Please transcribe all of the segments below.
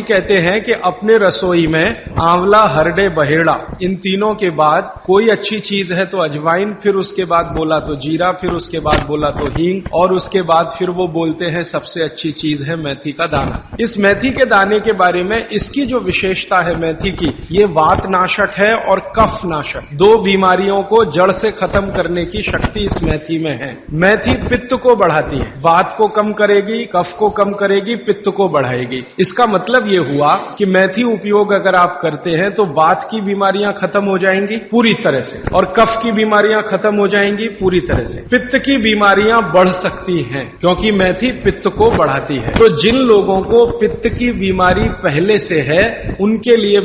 कहते हैं कि अपने रसोई में आंवला, हरडे, बहेड़ा, इन तीनों के बाद कोई अच्छी चीज है तो अजवाइन, फिर उसके बाद बोला तो जीरा, फिर उसके बाद बोला तो हींग, और उसके बाद फिर वो बोलते हैं सबसे अच्छी चीज है मेथी का दाना। इस मेथी के दाने के बारे में इसकी जो विशेषता है मेथी की, ये वात नाशक है और कफ नाशक, दो बीमारियों को जड़ से खत्म करने की शक्ति इस मेथी में है। मेथी पित्त को बढ़ाती है, वात को कम करेगी, कफ को कम करेगी, पित्त को बढ़ाएगी। इसका मतलब ये हुआ कि मेथी उपयोग अगर आप करते हैं तो वात की बीमारियां खत्म हो जाएंगी पूरी तरह से, और कफ की बीमारियां खत्म हो जाएंगी पूरी तरह से। पित्त की बीमारियां बढ़ सकती हैं क्योंकि मेथी पित्त को बढ़ाती है। तो जिन लोगों को पित्त की बीमारी पहले से है उनके लिए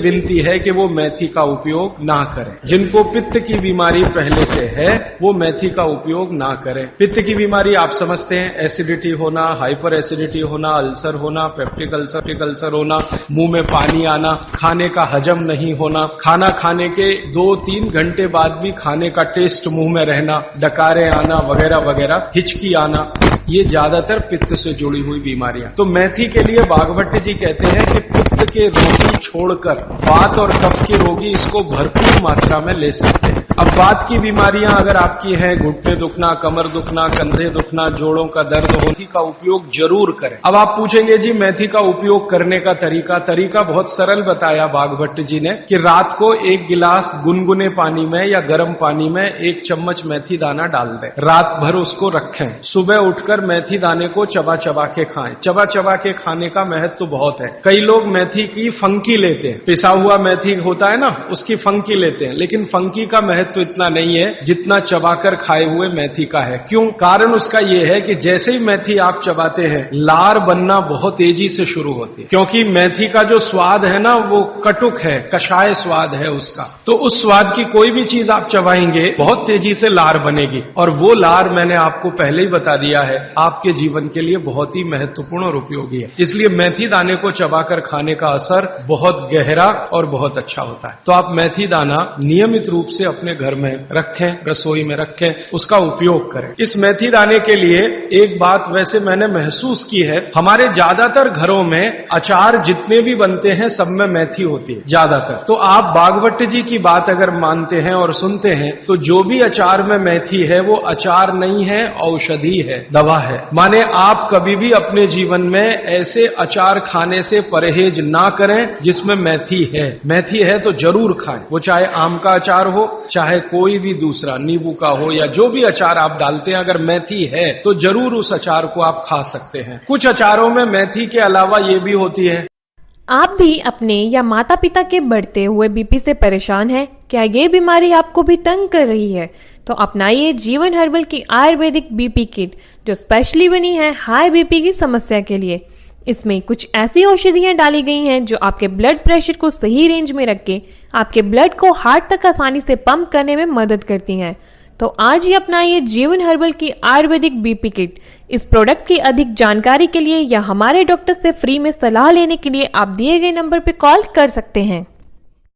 विनती है कि वो मेथी का उपयोग ना करें। जिनको पित्त की बीमारी पहले से है वो मेथी का उपयोग ना करें। पित्त की बीमारी आप समझते हैं, एसिडिटी होना, हाइपर एसिडिटी होना, अल्सर होना, पेप्टिक अल्सर होना, मुंह में पानी आना, खाने का हजम नहीं होना, खाना खाने के 2-3 घंटे बाद भी खाने का टेस्ट मुंह में रहना, डकारे आना वगैरह वगैरह, हिचकी आना, ये ज्यादातर पित्त से जुड़ी हुई बीमारियां। तो मेथी के लिए बागभट्ट जी कहते हैं कि पित्त के रोगी छोड़कर वात और कफ के रोगी इसको भरपूर मात्रा में ले सकते हैं। अब वात की बीमारियां अगर आपकी हैं, घुटने दुखना, कमर दुखना, कंधे दुखना, जोड़ों का दर्द, मेथी का उपयोग जरूर करें। अब आप पूछेंगे जी मेथी का उपयोग करने का तरीका बहुत सरल बताया बागभट्ट जी ने कि रात को 1 गिलास गुनगुने पानी में या गर्म पानी में 1 चम्मच मेथी दाना डाल दें, रात भर उसको रखें, सुबह उठकर मेथी दाने को चबा चबा के खाएं। चबा चबा के खाने का महत्व तो बहुत है। कई लोग मेथी की फंकी लेते हैं, पिसा हुआ मेथी होता है ना, उसकी फंकी लेते हैं, लेकिन फंकी का महत्व तो इतना नहीं है जितना चबाकर खाए हुए मेथी का है। क्यों? कारण उसका यह है कि जैसे ही मेथी आप चबाते हैं लार बनना बहुत तेजी से शुरू होती है, क्योंकि मेथी का जो स्वाद है ना वो कटुक है, कषाय स्वाद है उसका। तो उस स्वाद की कोई भी चीज आप चबाएंगे बहुत तेजी से लार बनेगी, और वो लार मैंने आपको पहले ही बता दिया है आपके जीवन के लिए बहुत ही महत्वपूर्ण और उपयोगी है। इसलिए मेथी दाने को चबाकर खाने का असर बहुत गहरा और बहुत अच्छा होता है। तो आप मेथी दाना नियमित रूप से अपने घर में रखें, रसोई में रखें, उसका उपयोग करें। इस मेथी दाने के लिए एक बात वैसे मैंने महसूस की है, हमारे ज्यादातर घरों में अचार जितने भी बनते हैं सब में मेथी होती है ज्यादातर। तो आप बागभट्ट जी की बात अगर मानते हैं और सुनते हैं तो जो भी अचार में मेथी है वो अचार नहीं है, औषधि है, दवा है। माने आप कभी भी अपने जीवन में ऐसे अचार खाने से परहेज ना करें जिसमें मेथी है। मेथी है तो जरूर खाएं, वो चाहे आम का अचार हो, चाहे कोई भी दूसरा नींबू का हो, या जो भी अचार आप डालते हैं, अगर मेथी है तो जरूर उस अचार को आप खा सकते हैं। कुछ अचारों में मेथी के अलावा ये भी होती है। आप भी अपने या माता पिता के बढ़ते हुए बीपी से परेशान हैं? क्या ये बीमारी आपको भी तंग कर रही है? तो अपनाइए जीवन हर्बल की आयुर्वेदिक बीपी किट, जो स्पेशली बनी है हाई बीपी की समस्या के लिए। इसमें कुछ ऐसी औषधियां डाली गई हैं जो आपके ब्लड प्रेशर को सही रेंज में रख के आपके ब्लड को हार्ट तक आसानी से पंप करने में मदद करती हैं। तो आज ही अपनाइए जीवन हर्बल की आयुर्वेदिक बीपी किट। इस प्रोडक्ट की अधिक जानकारी के लिए या हमारे डॉक्टर से फ्री में सलाह लेने के लिए आप दिए गए नंबर पर कॉल कर सकते हैं।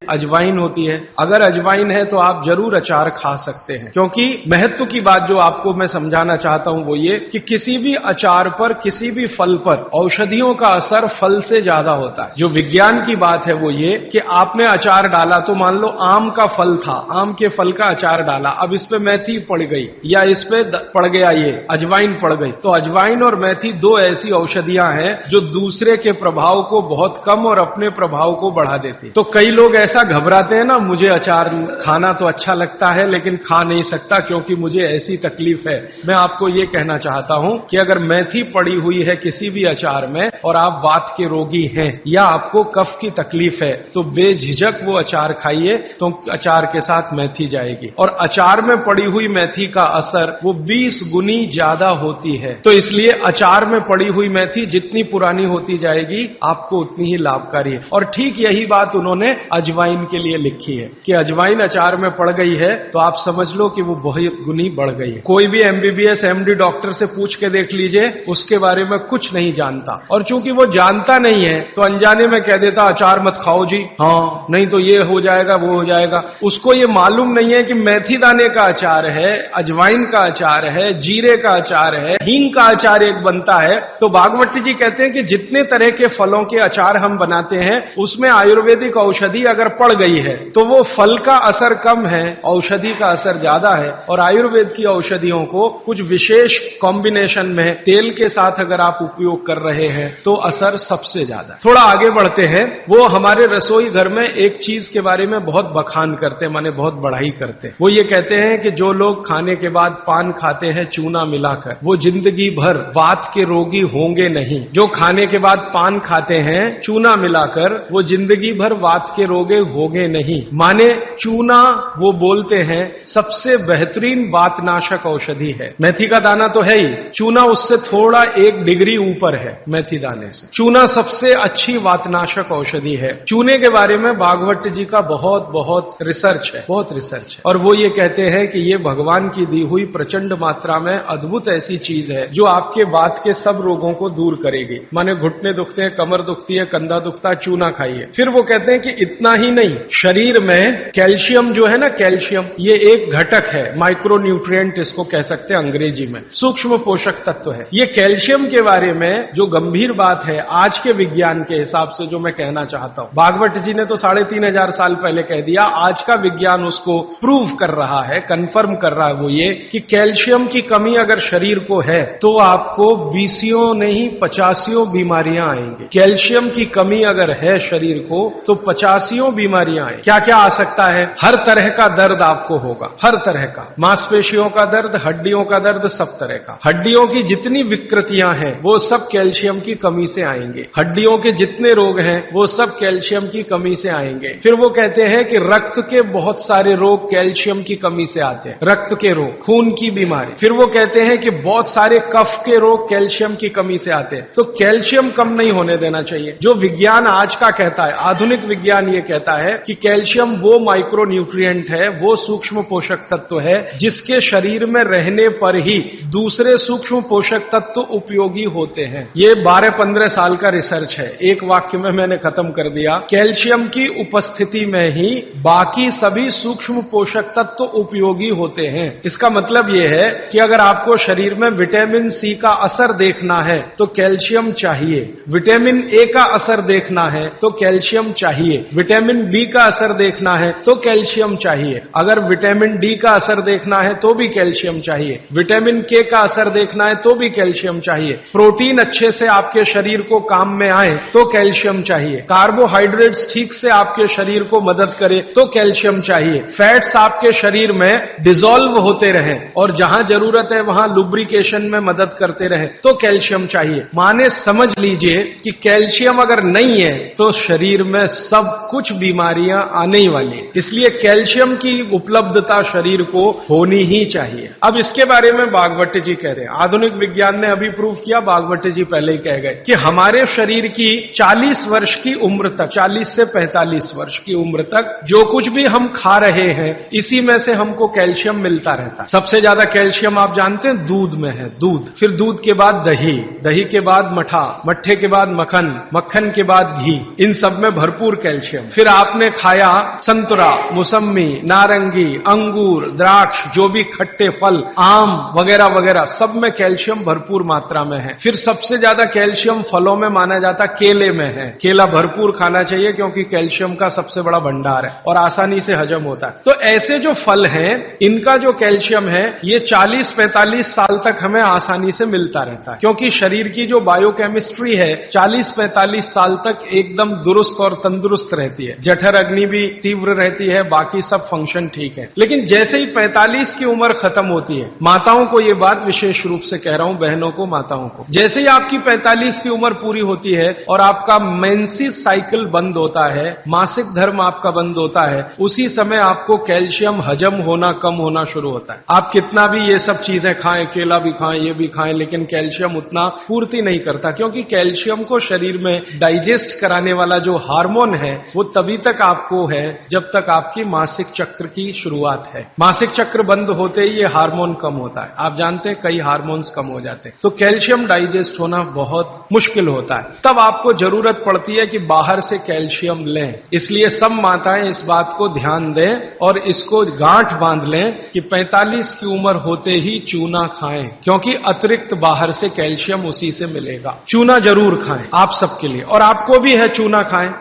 अजवाइन होती है, अगर अजवाइन है तो आप जरूर अचार खा सकते हैं, क्योंकि महत्व की बात जो आपको मैं समझाना चाहता हूं वो ये कि किसी भी अचार पर, किसी भी फल पर औषधियों का असर फल से ज्यादा होता है। जो विज्ञान की बात है वो ये कि आपने अचार डाला, तो मान लो आम का फल था, आम के फल का अचार डाला, अब इस पे मेथी पड़ गई या इस पे पड़ गया ये अजवाइन पड़ गई, तो अजवाइन और मेथी 2 ऐसी औषधियां हैं जो दूसरे के प्रभाव को बहुत कम और अपने प्रभाव को बढ़ा देती। तो कई लोग ऐसा घबराते हैं ना, मुझे अचार खाना तो अच्छा लगता है लेकिन खा नहीं सकता क्योंकि मुझे ऐसी तकलीफ है। मैं आपको ये कहना चाहता हूं कि अगर मेथी पड़ी हुई है किसी भी अचार में और आप वात के रोगी हैं या आपको कफ की तकलीफ है तो बेझिझक वो अचार खाइए, तो अचार के साथ मेथी जाएगी। और अचार में पड़ी हुई मेथी का असर वो 20 गुनी ज्यादा होती है। तो इसलिए अचार में पड़ी हुई मेथी जितनी पुरानी होती जाएगी आपको उतनी ही लाभकारी है। और ठीक यही बात उन्होंने अजवाइन अजवाइन के लिए लिखी है कि अजवाइन अचार में पड़ गई है तो आप समझ लो कि वो बहुत गुनी बढ़ गई है। कोई भी एमबीबीएस एमडी डॉक्टर से पूछ के देख लीजिए, उसके बारे में कुछ नहीं जानता, और चूंकि वो जानता नहीं है तो अनजाने में कह देता अचार मत खाओ जी, हाँ नहीं तो ये हो जाएगा वो हो जाएगा। उसको ये मालूम नहीं है कि मेथी दाने का अचार है, अजवाइन का अचार है, जीरे का अचार है, हींग का अचार एक बनता है। तो भागवत जी कहते हैं कि जितने तरह के फलों के अचार हम बनाते हैं उसमें आयुर्वेदिक औषधि अगर पड़ गई है तो वो फल का असर कम है, औषधि का असर ज्यादा है। और आयुर्वेद की औषधियों को कुछ विशेष कॉम्बिनेशन में तेल के साथ अगर आप उपयोग कर रहे हैं तो असर सबसे ज्यादा। थोड़ा आगे बढ़ते हैं। वो हमारे रसोई घर में एक चीज के बारे में बहुत बखान करते हैं, माने बहुत बढ़ाई करते हैं। वो ये कहते हैं कि जो लोग खाने के बाद पान खाते हैं चूना मिलाकर, वो जिंदगी भर वात के रोगी होंगे नहीं। जो खाने के बाद पान खाते हैं चूना मिलाकर, वो जिंदगी भर वात के रोगी होंगे नहीं। माने चूना वो बोलते हैं सबसे बेहतरीन वातनाशक औषधि है। मेथी का दाना तो है ही, चूना उससे थोड़ा 1 डिग्री ऊपर है मेथी दाने से। चूना सबसे अच्छी वातनाशक औषधि है। चूने के बारे में भागवत जी का बहुत रिसर्च है, बहुत रिसर्च है। और वो ये कहते हैं कि ये भगवान की दी हुई प्रचंड मात्रा में अद्भुत ऐसी चीज है जो आपके वात के सब रोगों को दूर करेगी। माने घुटने दुखते हैं, कमर दुखती है, कंधा दुखता है, चूना खाइए। फिर वो कहते हैं कि इतना ही नहीं, शरीर में कैल्शियम जो है ना, कैल्शियम ये एक घटक है, माइक्रो न्यूट्रिएंट इसको कह सकते हैं अंग्रेजी में, सूक्ष्म पोषक तत्व है। ये कैल्शियम के बारे में जो गंभीर बात है आज के विज्ञान के हिसाब से जो मैं कहना चाहता हूं, भागवत जी ने तो 3500 साल पहले कह दिया, आज का विज्ञान उसको प्रूव कर रहा है, कंफर्म कर रहा है। वो ये कि कैल्शियम की कमी अगर शरीर को है तो आपको 20 नहीं 85 बीमारियां आएंगी। कैल्शियम की कमी अगर है शरीर को तो 85 बीमारियां आएंगी। क्या क्या आ सकता है? हर तरह का दर्द आपको होगा, हर तरह का, मांसपेशियों का दर्द, हड्डियों का दर्द, सब तरह का। हड्डियों की जितनी विकृतियां हैं वो सब कैल्शियम की कमी से आएंगे। हड्डियों के जितने रोग हैं वो सब कैल्शियम की कमी से आएंगे। फिर वो कहते हैं कि रक्त के बहुत सारे रोग कैल्शियम की कमी से आते हैं, रक्त के रोग, खून की बीमारी। फिर वो कहते हैं कि बहुत सारे कफ के रोग कैल्शियम की कमी से आते हैं। तो कैल्शियम कम नहीं होने देना चाहिए। जो विज्ञान आज का कहता है, आधुनिक विज्ञान ये कहता है कि कैल्शियम वो माइक्रो न्यूट्रिएंट है, वो सूक्ष्म पोषक तत्व है जिसके शरीर में रहने पर ही दूसरे सूक्ष्म पोषक तत्व उपयोगी होते हैं। ये 12-15 साल का रिसर्च है, एक वाक्य में मैंने खत्म कर दिया। कैल्शियम की उपस्थिति में ही बाकी सभी सूक्ष्म पोषक तत्व उपयोगी होते हैं। इसका मतलब यह है कि अगर आपको शरीर में विटामिन सी का असर देखना है तो कैल्शियम चाहिए, विटामिन ए का असर देखना है तो कैल्शियम चाहिए, विटामिन बी का असर देखना है तो कैल्शियम चाहिए, अगर विटामिन डी का असर देखना है तो भी कैल्शियम चाहिए, विटामिन के का असर देखना है तो भी कैल्शियम चाहिए, प्रोटीन अच्छे से आपके शरीर को काम में आए तो कैल्शियम चाहिए, कार्बोहाइड्रेट्स ठीक से आपके शरीर को मदद करे तो कैल्शियम चाहिए, फैट्स आपके शरीर में डिसॉल्व होते रहें और जहां जरूरत है वहां लुब्रिकेशन में मदद करते रहें तो कैल्शियम चाहिए। माने समझ लीजिए कि कैल्शियम अगर नहीं है तो शरीर में सब कुछ बीमारियां आने ही वाली है। इसलिए कैल्शियम की उपलब्धता शरीर को होनी ही चाहिए। अब इसके बारे में भागवत जी कह रहे हैं, आधुनिक विज्ञान ने अभी प्रूव किया, भागवत जी पहले ही कह गए कि हमारे शरीर की 40 वर्ष की उम्र तक, 40 से 45 वर्ष की उम्र तक जो कुछ भी हम खा रहे हैं इसी में से हमको कैल्शियम मिलता रहता है। सबसे ज्यादा कैल्शियम आप जानते हैं दूध में है, दूध, फिर दूध के बाद दही, दही के बाद मठा, मट्ठे के बाद मक्खन, मक्खन के बाद घी, इन सब में भरपूर कैल्शियम। फिर आपने खाया संतरा, मौसम्मी, नारंगी, अंगूर, द्राक्ष, जो भी खट्टे फल, आम वगैरह वगैरह, सब में कैल्शियम भरपूर मात्रा में है। फिर सबसे ज्यादा कैल्शियम फलों में माना जाता केले में है। केला भरपूर खाना चाहिए क्योंकि कैल्शियम का सबसे बड़ा भंडार है और आसानी से हजम होता है। तो ऐसे जो फल हैं इनका जो कैल्शियम है ये 40-45 साल तक हमें आसानी से मिलता रहता है, क्योंकि शरीर की जो बायोकेमिस्ट्री है 40-45 साल तक एकदम दुरुस्त और तंदुरुस्त रहती है। जठर अग्नि भी तीव्र रहती है, बाकी सब फंक्शन ठीक है। लेकिन जैसे ही 45 की उम्र खत्म होती है, माताओं को ये बात विशेष रूप से कह रहा हूं, बहनों को, माताओं को, जैसे ही आपकी 45 की उम्र पूरी होती है और आपका मेंसेस साइकिल बंद होता है, मासिक धर्म आपका बंद होता है, उसी समय आपको कैल्शियम हजम होना कम होना शुरू होता है। आप कितना भी ये सब चीजें खाएं, केला भी खाएं, ये भी खाएं, लेकिन कैल्शियम उतना पूर्ति नहीं करता, क्योंकि कैल्शियम को शरीर में डाइजेस्ट कराने वाला जो हार्मोन है वो तभी तभी तक आपको है जब तक आपकी मासिक चक्र की शुरुआत है। मासिक चक्र बंद होते ही ये हार्मोन कम होता है। आप जानते हैं कई हार्मोन्स कम हो जाते हैं, तो कैल्शियम डाइजेस्ट होना बहुत मुश्किल होता है। तब आपको जरूरत पड़ती है कि बाहर से कैल्शियम लें। इसलिए सब माताएं इस बात को ध्यान दें और इसको गांठ बांध लें कि 45 की उम्र होते ही चूना खाएं, क्योंकि अतिरिक्त बाहर से कैल्शियम उसी से मिलेगा। चूना जरूर खाएं आप सबके लिए, और आपको भी है चूना खाएं।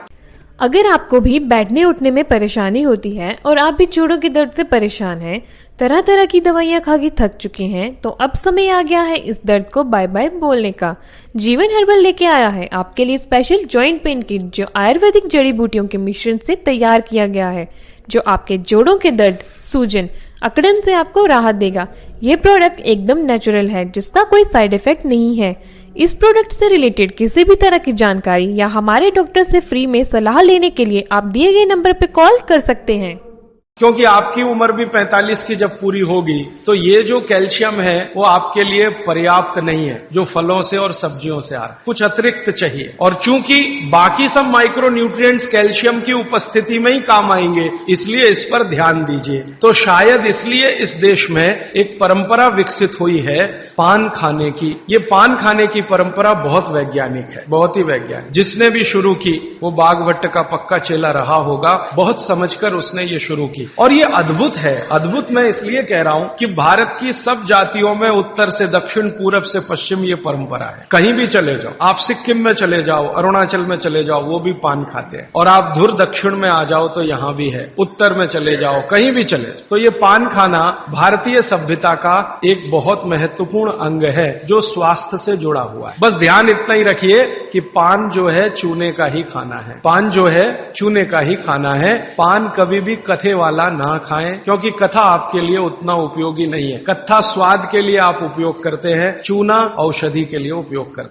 अगर आपको भी बैठने उठने में परेशानी होती है और आप भी जोड़ों के दर्द से परेशान हैं, तरह तरह की दवाइयां खा के थक चुके हैं, तो अब समय आ गया है इस दर्द को बाय बाय बोलने का। जीवन हर्बल लेके आया है आपके लिए स्पेशल जॉइंट पेन किट, जो आयुर्वेदिक जड़ी बूटियों के मिश्रण से तैयार किया गया है, जो आपके जोड़ों के दर्द, सूजन, अकड़न से आपको राहत देगा। ये प्रोडक्ट एकदम नेचुरल है, जिसका कोई साइड इफेक्ट नहीं है। इस प्रोडक्ट से रिलेटेड किसी भी तरह की जानकारी या हमारे डॉक्टर से फ्री में सलाह लेने के लिए आप दिए गए नंबर पर कॉल कर सकते हैं। क्योंकि आपकी उम्र भी 45 की जब पूरी होगी तो ये जो कैल्शियम है वो आपके लिए पर्याप्त नहीं है, जो फलों से और सब्जियों से आ रहा है, कुछ अतिरिक्त चाहिए। और चूंकि बाकी सब माइक्रो न्यूट्रिएंट्स कैल्शियम की उपस्थिति में ही काम आएंगे, इसलिए इस पर ध्यान दीजिए। तो शायद इसलिए इस देश में एक परंपरा विकसित हुई है पान खाने की। ये पान खाने की परंपरा बहुत वैज्ञानिक है, बहुत ही वैज्ञानिक। जिसने भी शुरू की वो बाघभट्ट का पक्का चेला रहा होगा, बहुत समझकर उसने ये शुरू की। और ये अद्भुत है। अद्भुत मैं इसलिए कह रहा हूं कि भारत की सब जातियों में उत्तर से दक्षिण, पूरब से पश्चिम ये परंपरा है। कहीं भी चले जाओ, आप सिक्किम में चले जाओ, अरुणाचल में चले जाओ, वो भी पान खाते हैं। और आप धुर दक्षिण में आ जाओ तो यहां भी है, उत्तर में चले जाओ, कहीं भी चले जाओ, तो ये पान खाना भारतीय सभ्यता का एक बहुत महत्वपूर्ण अंग है, जो स्वास्थ्य से जुड़ा हुआ है। बस ध्यान इतना ही रखिए कि पान जो है चूने का ही खाना है। पान जो है चूने का ही खाना है। पान कभी भी कथे वाला ना खाएं, क्योंकि कथा आपके लिए उतना उपयोगी नहीं है। कथा स्वाद के लिए आप उपयोग करते हैं, चूना औषधि के लिए उपयोग करते हैं।